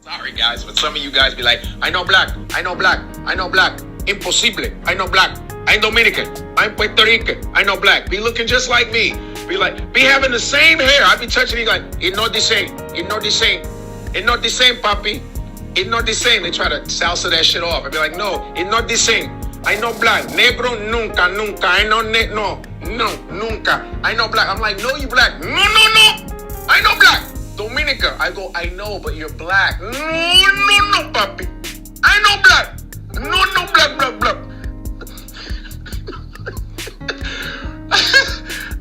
Sorry, guys, but some of you guys be like, I know black, I know black, I know black. Imposible, I know black. I'm Dominican, I'm Puerto Rican, I know black. Be looking just like me. Be having the same hair. I be touching you like, it's not the same, it's not the same. It's not the same, papi. It's not the same. They try to salsa that shit off. I be like, no, it's not the same. I know black. Negro, nunca, nunca. I know nunca. I know black. I'm like, no, you black. No. I know black. Dominica. I go, I know, but you're black. No, papi. I know black. No, black.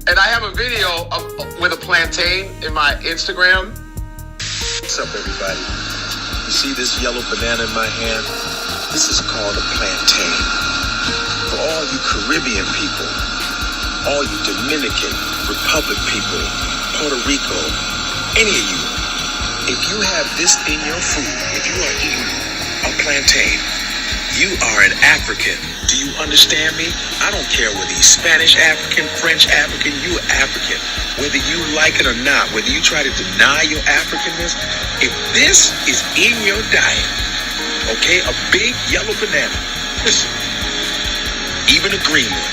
And I have a video with a plantain in my Instagram. What's up, everybody? You see this yellow banana in my hand? This is called a plantain. For all you Caribbean people, all you Dominican Republic people, Puerto Rico, any of you, if you have this in your food, if you are eating a plantain, you are an African. Do you understand me? I don't care whether you're Spanish African, French African, you African. Whether you like it or not, whether you try to deny your Africanness, if this is in your diet, okay, a big yellow banana, listen, even a green one,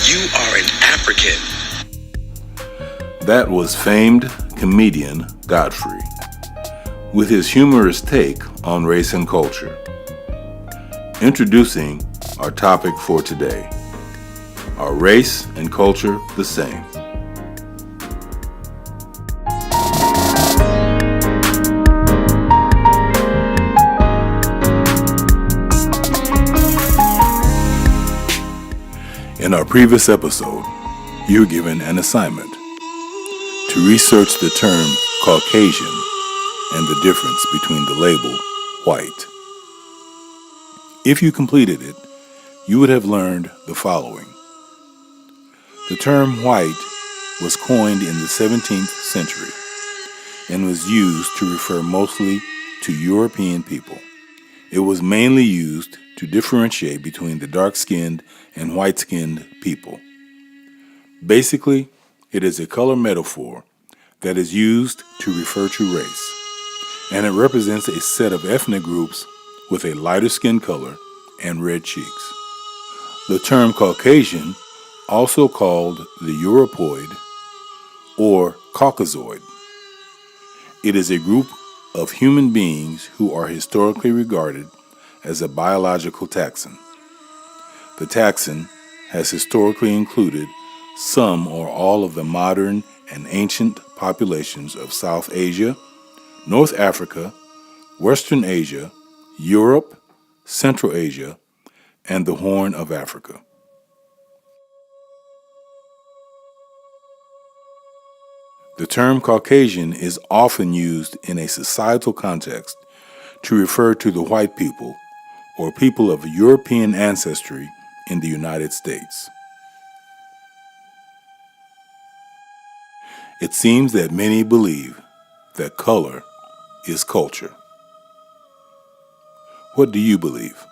you are an African. That was famed comedian Godfrey, with his humorous take on race and culture. Introducing our topic for today. Are race and culture the same? In our previous episode, you were given an assignment to research the term Caucasian and the difference between the label white. If you completed it, you would have learned the following. The term white was coined in the 17th century and was used to refer mostly to European people. It was mainly used to differentiate between the dark-skinned and white-skinned people. Basically, it is a color metaphor that is used to refer to race, and it represents a set of ethnic groups with a lighter skin color and red cheeks. The term Caucasian, also called the Europoid or Caucasoid. It is a group of human beings who are historically regarded as a biological taxon. The taxon has historically included some or all of the modern and ancient populations of South Asia, North Africa, Western Asia, Europe, Central Asia, and the Horn of Africa. The term Caucasian is often used in a societal context to refer to the white people or people of European ancestry in the United States. It seems that many believe that color is culture. What do you believe?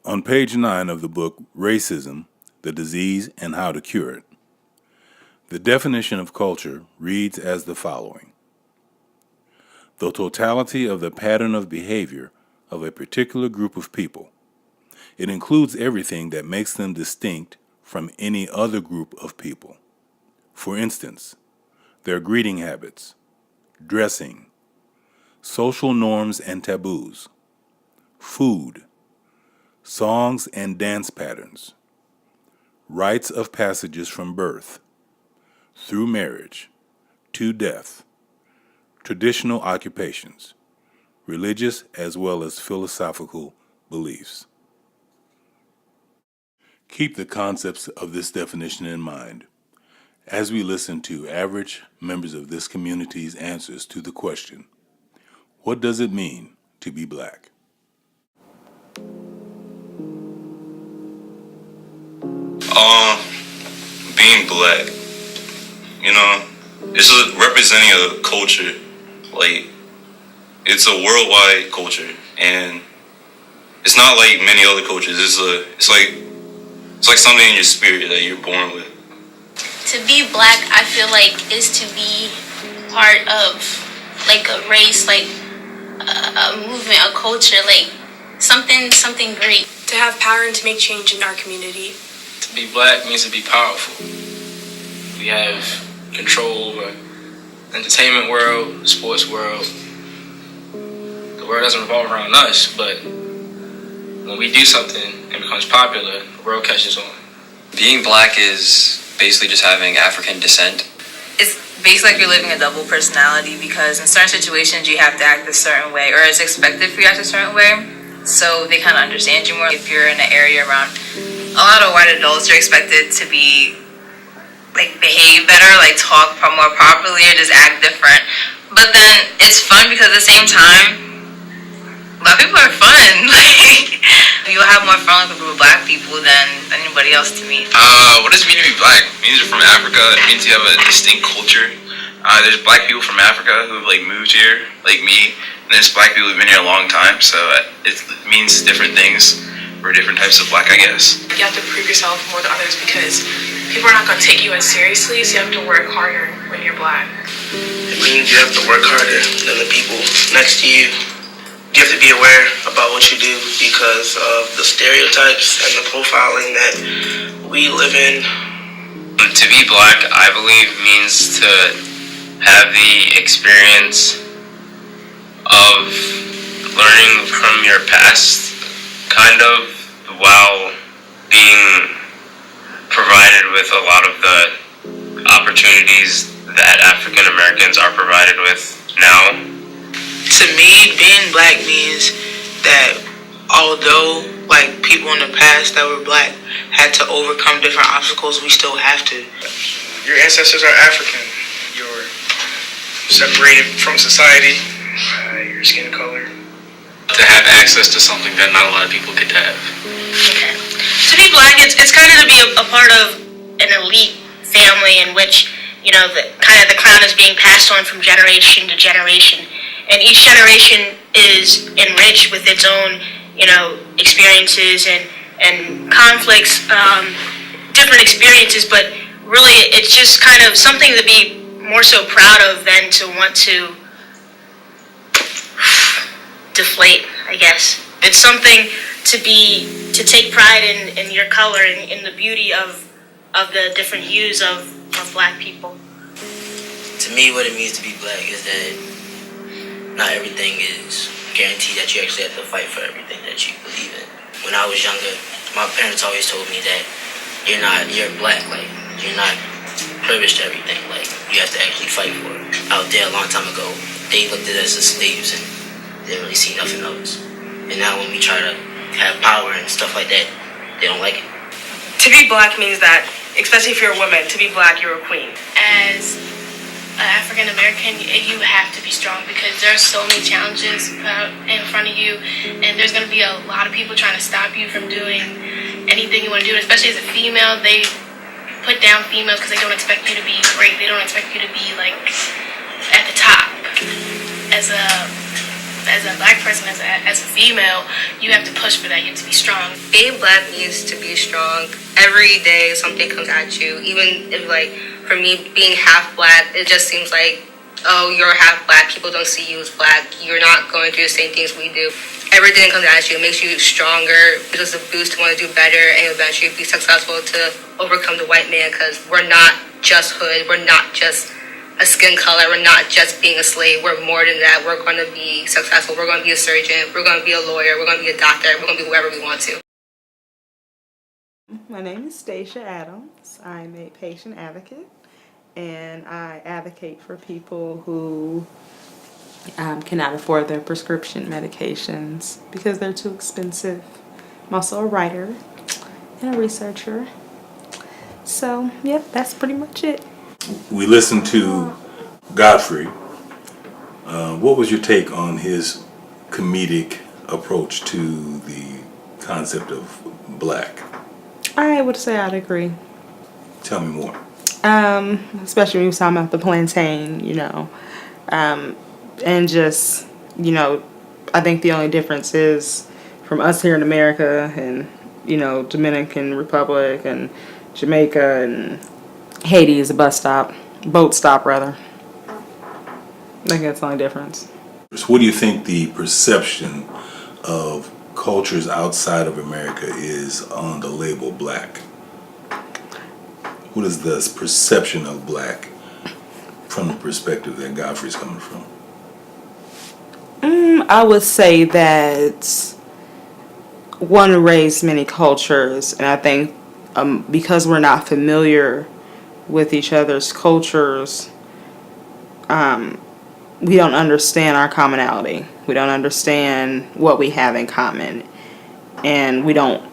On page 9 of the book, Racism, the Disease and How to Cure It, the definition of culture reads as the following. The totality of the pattern of behavior of a particular group of people. It includes everything that makes them distinct from any other group of people. For instance, their greeting habits, dressing, social norms and taboos, food, songs and dance patterns, rites of passages from birth, through marriage, to death, traditional occupations, religious as well as philosophical beliefs. Keep the concepts of this definition in mind as we listen to average members of this community's answers to the question, what does it mean to be black? Being black, it's representing a culture Like, it's a worldwide culture, and it's not like many other cultures. It's like something in your spirit that you're born with. To be black, I feel like, is to be part of like a race, like a movement, a culture, like something great. To have power and to make change in our community. To be black means to be powerful. We have control over the entertainment world, the sports world. The world doesn't revolve around us, but when we do something and it becomes popular, the world catches on. Being black is basically just having African descent. It's basically like you're living a double personality, because in certain situations you have to act a certain way, or it's expected for you to act a certain way, so they kind of understand you more. If you're in an area around a lot of white adults, you're expected to be like behave better, like talk more properly, or just act different. But then it's fun because at the same time, black people are fun. Like, you'll have more fun with black people than anybody else to meet. What does it mean to be black? It means you're from Africa. It means you have a distinct culture. There's black people from Africa who've like moved here, like me, and there's black people who've been here a long time. So it means different things for different types of black, I guess. You have to prove yourself more than others because people are not going to take you as seriously, so you have to work harder when you're black. It means you have to work harder than the people next to you. You have to be aware about what you do because of the stereotypes and the profiling that we live in. To be black, I believe, means to have the experience of learning from your past, kind of, while being provided with a lot of the opportunities that African Americans are provided with now. To me, being black means that although like people in the past that were black had to overcome different obstacles, we still have to. Your ancestors are African. You're separated from society, your skin color. To have access to something that not a lot of people could have. Okay. To be black, it's kind of to be a part of an elite family in which, you know, the crown is being passed on from generation to generation. And each generation is enriched with its own, you know, experiences and conflicts, different experiences, but really it's just kind of something to be more so proud of than to want to deflate, I guess. It's something to take pride in your color and in the beauty of the different hues of black people. To me, what it means to be black is that not everything is guaranteed, that you actually have to fight for everything that you believe in. When I was younger, my parents always told me that you're black, like, you're not privileged to everything, like, you have to actually fight for it. Out there a long time ago, they looked at us as slaves and didn't really see nothing of us. And now when we try to have power and stuff like that, they don't like it. To be black means that, especially if you're a woman, to be black, you're a queen. As an African American, you have to be strong because there are so many challenges in front of you, and there's going to be a lot of people trying to stop you from doing anything you want to do. Especially as a female, they put down females because they don't expect you to be great. They don't expect you to be like at the top. As a black person, as a female, you have to push for that. You have to be strong. Being black means to be strong. Every day something comes at you. Even if, like, for me, being half black, it just seems like, oh, you're half black, people don't see you as black, you're not going through the same things we do. Everything comes at you, it makes you stronger, it gives us a boost to want to do better and eventually be successful to overcome the white man, because we're not just hood, we're not just a skin color, we're not just being a slave, we're more than that. We're going to be successful, we're going to be a surgeon, we're going to be a lawyer, we're going to be a doctor, we're going to be whoever we want to. My name is Stacia Adams. I'm a patient advocate, and I advocate for people who cannot afford their prescription medications because they're too expensive. I'm also a writer and a researcher. So, yep, that's pretty much it. We listened to Godfrey. What was your take on his comedic approach to the concept of black? I would say I'd agree. Tell me more. Especially when he was talking about the plantain, you know. And just, you know, I think the only difference is from us here in America and, you know, Dominican Republic and Jamaica and Haiti is a boat stop rather. I think that's the only difference. What do you think the perception of cultures outside of America is on the label black? What is the perception of black from the perspective that Godfrey's coming from? I would say that one raised many cultures, and I think because we're not familiar with each other's cultures, we don't understand our commonality. We don't understand what we have in common, and we don't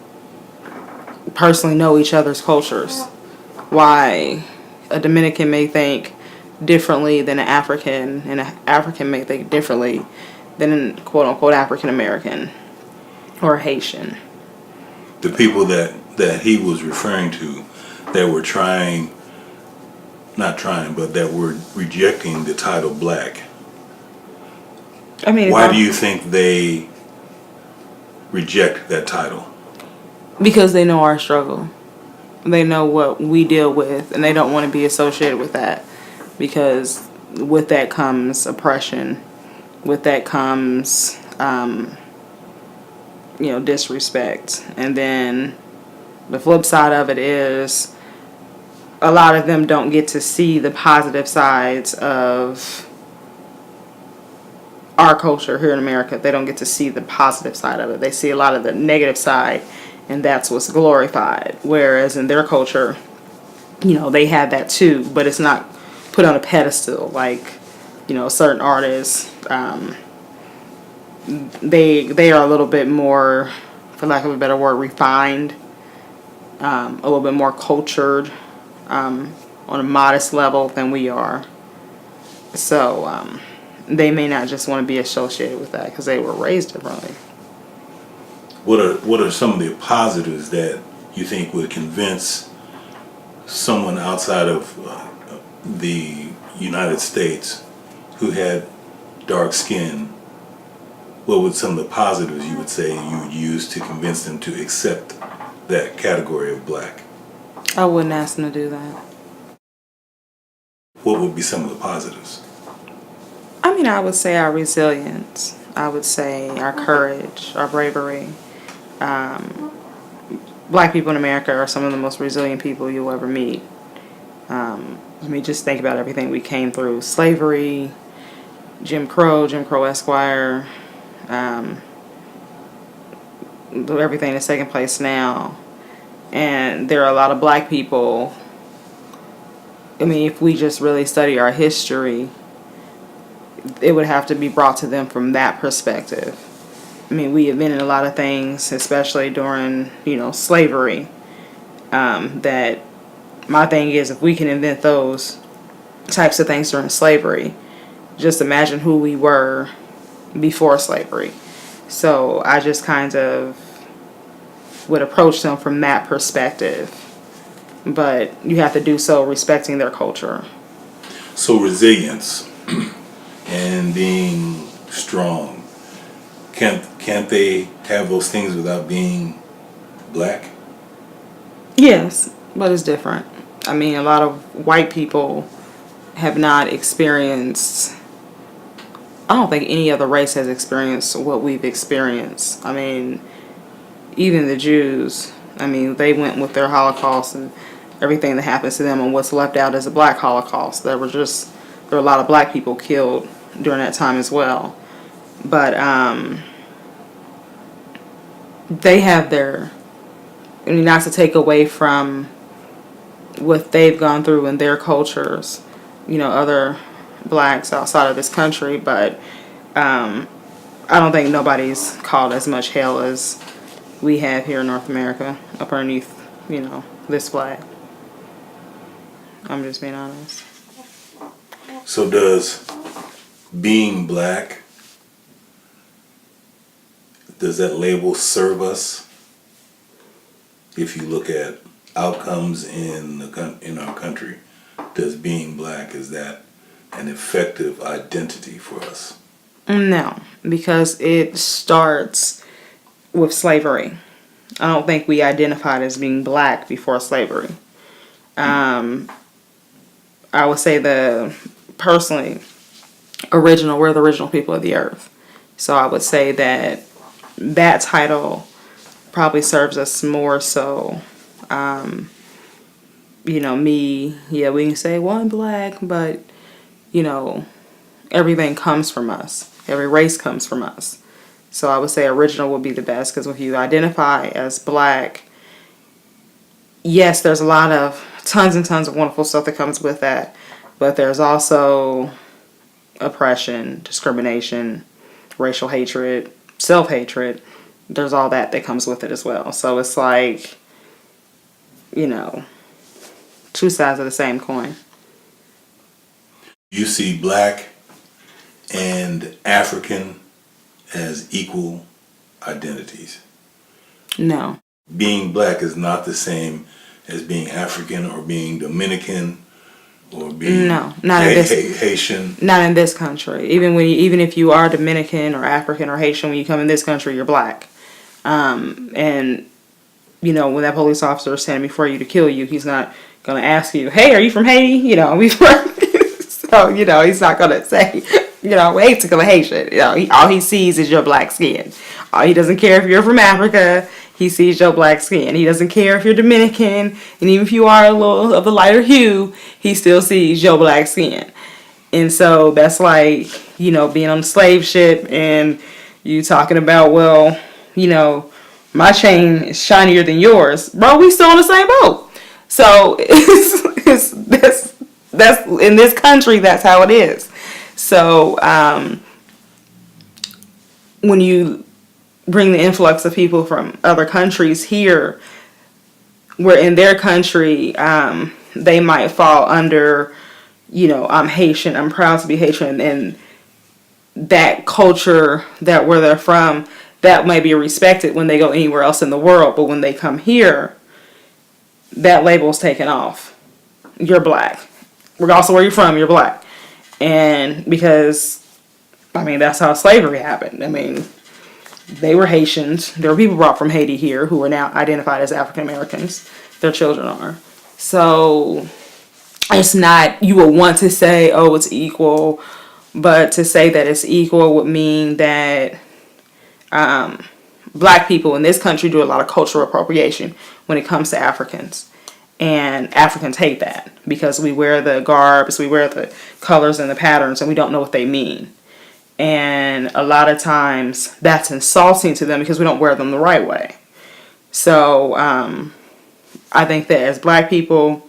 personally know each other's cultures. Why a Dominican may think differently than an African, and an African may think differently than an quote-unquote African American or Haitian. The people that he was referring to that were that were rejecting the title black. I mean, why do you think they reject that title? Because they know our struggle. They know what we deal with, and they don't want to be associated with that. Because with that comes oppression. With that comes, disrespect. And then the flip side of it is a lot of them don't get to see the positive sides of our culture here in America. They don't get to see the positive side of it. They see a lot of the negative side, and that's what's glorified. Whereas in their culture, they have that too, but it's not put on a pedestal like, certain artists. They are a little bit more, for lack of a better word, refined, a little bit more cultured, on a modest level than we are. So they may not just want to be associated with that because they were raised differently. What are some of the positives that you think would convince someone outside of the United States who had dark skin? What would some of the positives you would say you would use to convince them to accept that category of black? I wouldn't ask them to do that. What would be some of the positives? I would say our resilience. I would say our courage, our bravery. Black people in America are some of the most resilient people you'll ever meet. Just think about everything we came through. Slavery, Jim Crow Esquire, everything that's taking place now. And there are a lot of black people, if we just really study our history, it would have to be brought to them from that perspective. We invented a lot of things, especially during, slavery, that my thing is, if we can invent those types of things during slavery, just imagine who we were before slavery. So I just kind of would approach them from that perspective. But you have to do so respecting their culture. So resilience and being strong, can't they have those things without being black? Yes, but it's different. A lot of white people have not experienced, I don't think any other race has experienced what we've experienced. Even the Jews, they went with their Holocaust and everything that happens to them, and what's left out is a black Holocaust. There were a lot of black people killed during that time as well. But they have their, not to take away from what they've gone through in their cultures, other blacks outside of this country, but I don't think nobody's caused as much hell as we have here in North America up underneath, this flag. I'm just being honest. So does being black, does that label serve us? If you look at outcomes in our country, does being black, is that an effective identity for us? No, because it starts with slavery. I don't think we identified as being black before slavery. I would say personally, we're the original people of the earth. So I would say that title probably serves us more so. We can say, well, I'm black, but, everything comes from us. Every race comes from us. So I would say original would be the best, because if you identify as black, yes, there's tons and tons of wonderful stuff that comes with that, but there's also oppression, discrimination, racial hatred, self-hatred. There's all that comes with it as well. So it's like, two sides of the same coin. You see black and African as equal identities? No. Being black is not the same as being African or being Dominican or being not in this Haitian. Not in this country. Even if you are Dominican or African or Haitian, when you come in this country, you're black. And when that police officer is standing before you to kill you, he's not gonna ask you, "Hey, are you from Haiti?" So he's not gonna say, "Hey, to kill a Haitian." All he sees is your black skin. He doesn't care if you're from Africa. He sees your black skin. He doesn't care if you're Dominican, and even if you are a little of the lighter hue, he still sees your black skin. And so that's like, being on the slave ship and you talking about, well, my chain is shinier than yours. Bro, we still on the same boat. So that's in this country, that's how it is. So when you bring the influx of people from other countries here, where in their country they might fall under, I'm Haitian, I'm proud to be Haitian, and that culture where they're from, that might be respected when they go anywhere else in the world. But when they come here, that label's taken off. You're black. Regardless of where you're from, you're black. And because, that's how slavery happened. They were Haitians. There were people brought from Haiti here who are now identified as African Americans. Their children are. So it's not, you would want to say, oh, it's equal. But to say that it's equal would mean that black people in this country do a lot of cultural appropriation when it comes to Africans. And Africans hate that because we wear the garbs, we wear the colors and the patterns, and we don't know what they mean. And a lot of times that's insulting to them because we don't wear them the right way. So I think that as black people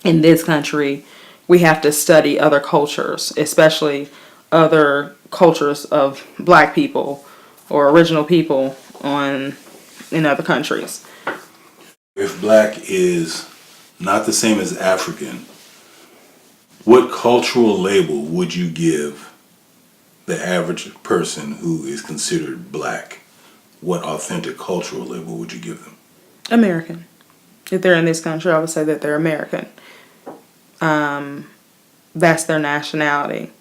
in this country, we have to study other cultures, especially other cultures of black people or original people in other countries. If black is not the same as African, what cultural label would you give the average person who is considered black? What authentic cultural label would you give them? American. If they're in this country, I would say that they're American. That's their nationality.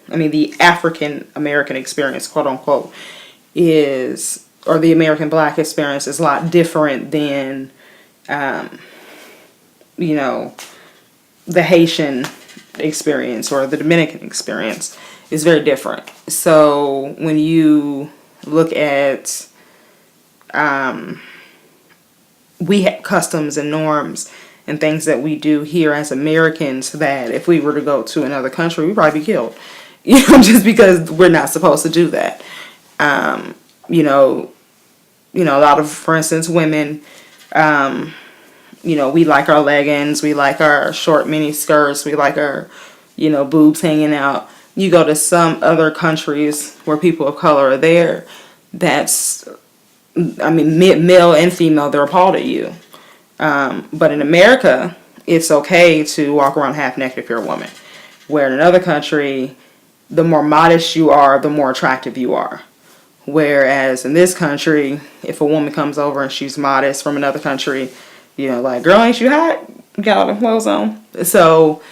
The African American experience, quote unquote, or the American black experience is a lot different than, the Haitian experience or the Dominican experience. Is very different. So when you look at, we have customs and norms and things that we do here as Americans that if we were to go to another country, we'd probably be killed. Just because we're not supposed to do that. A lot of, for instance, women, we like our leggings, we like our short mini skirts, we like our, boobs hanging out. You go to some other countries where people of color are there, male and female, they're appalled at you. But in America, it's okay to walk around half naked if you're a woman. Where in another country, the more modest you are, the more attractive you are. Whereas in this country, if a woman comes over and she's modest from another country, like, girl, ain't you hot? got all the clothes on. So,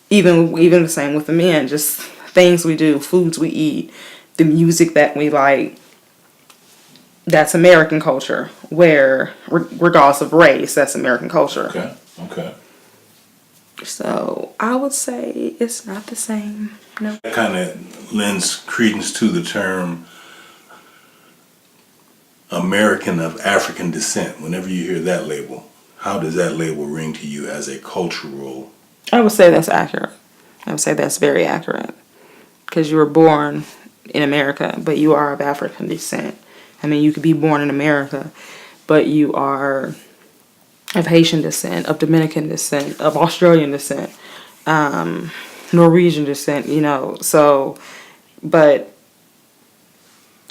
even the same with the men, just things we do, foods we eat, the music that we like. That's American culture. Where, regardless of race, that's American culture. Okay. So I would say it's not the same. No. That kind of lends credence to the term American of African descent. Whenever you hear that label, how does that label ring to you as a cultural? I would say that's accurate. I would say that's very accurate. Because you were born in America, but you are of African descent. I mean, you could be born in America, but you are of Haitian descent, of Dominican descent, of Australian descent, Norwegian descent, so, but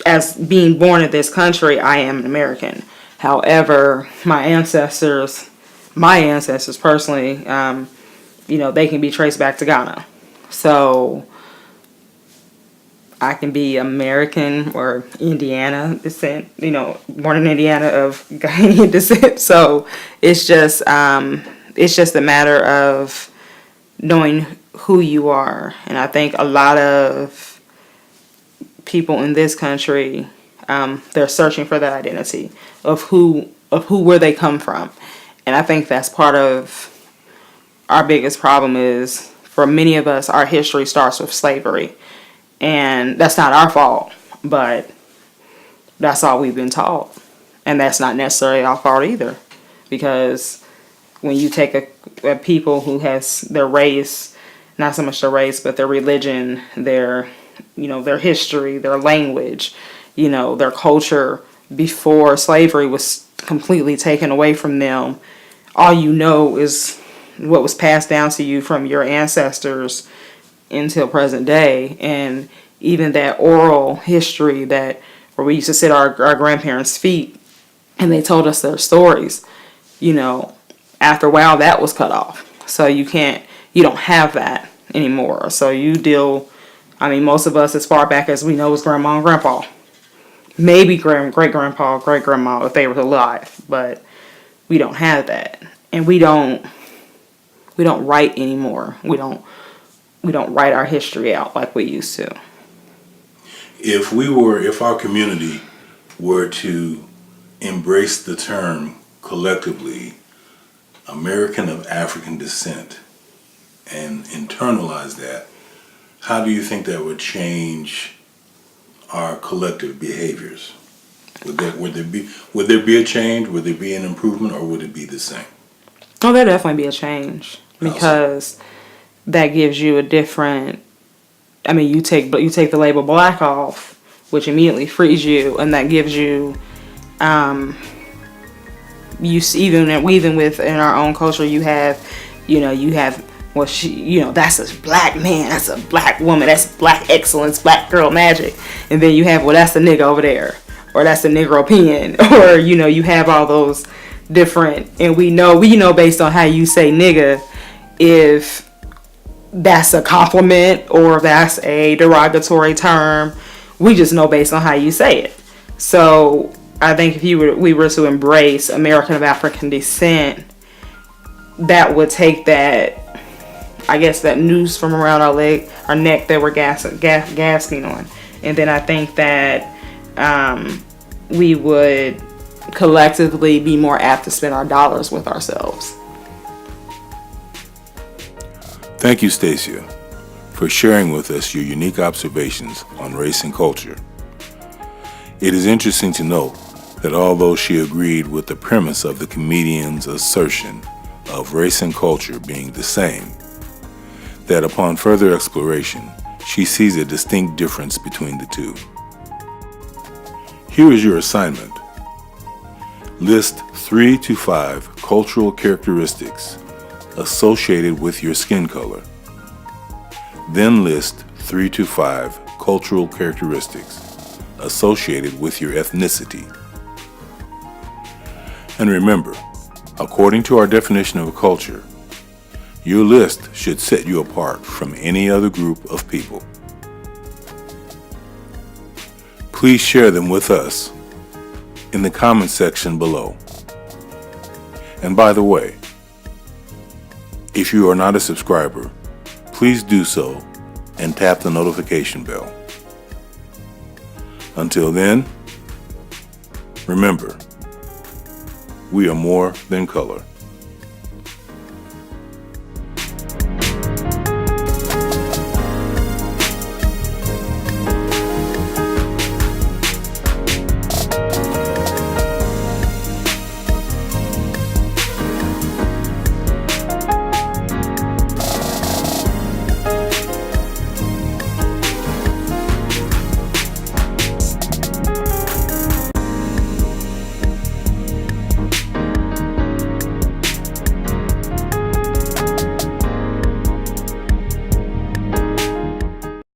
as being born in this country, I am an American. However, my ancestors personally, they can be traced back to Ghana. So I can be American or Indiana descent, born in Indiana of Ghanaian descent. So it's just a matter of knowing who you are. And I think a lot of people in this country, they're searching for that identity of where they come from. And I think that's part of our biggest problem is, for many of us, our history starts with slavery. And that's not our fault, but that's all we've been taught. And that's not necessarily our fault either. Because when you take a people who has their race, not so much their race, but their religion, their history, their language, their culture, before slavery was completely taken away from them, all you know is what was passed down to you from your ancestors until present day. And even that oral history where we used to sit at our grandparents' feet and they told us their stories, after a while that was cut off. So you don't have that anymore. So most of us, as far back as we know, is grandma and grandpa. Maybe great-grandpa, great-grandma if they were alive, but we don't have that. And we don't write anymore. We don't write our history out like we used to. If our community were to embrace the term collectively American of African descent and internalize that, how do you think that would change our collective behaviors? Would there be a change? Would there be an improvement, or would it be the same? Oh, there'd definitely be a change, because that gives you a different. I mean, you take the label black off, which immediately frees you, and that gives you. Even within our own culture, you have that's a black man, that's a black woman, that's black excellence, black girl magic, and then you have that's the nigga over there, or that's the Negro opinion, or you have all those different, and we know based on how you say nigga if that's a compliment or that's a derogatory term. We just know based on how you say it. So I think if we were to embrace American of African descent, that would take that, I guess, that noose from around our neck that we're gasping on. And then I think that we would collectively be more apt to spend our dollars with ourselves. Thank you, Stacia, for sharing with us your unique observations on race and culture. It is interesting to note that although she agreed with the premise of the comedian's assertion of race and culture being the same, that upon further exploration, she sees a distinct difference between the two. Here is your assignment. List 3 to 5 cultural characteristics associated with your skin color. Then list 3 to 5 cultural characteristics associated with your ethnicity. And remember, according to our definition of a culture, your list should set you apart from any other group of people. Please share them with us in the comment section below. And by the way, If you are not a subscriber, please do so and tap the notification bell. Until then, remember, we are more than color.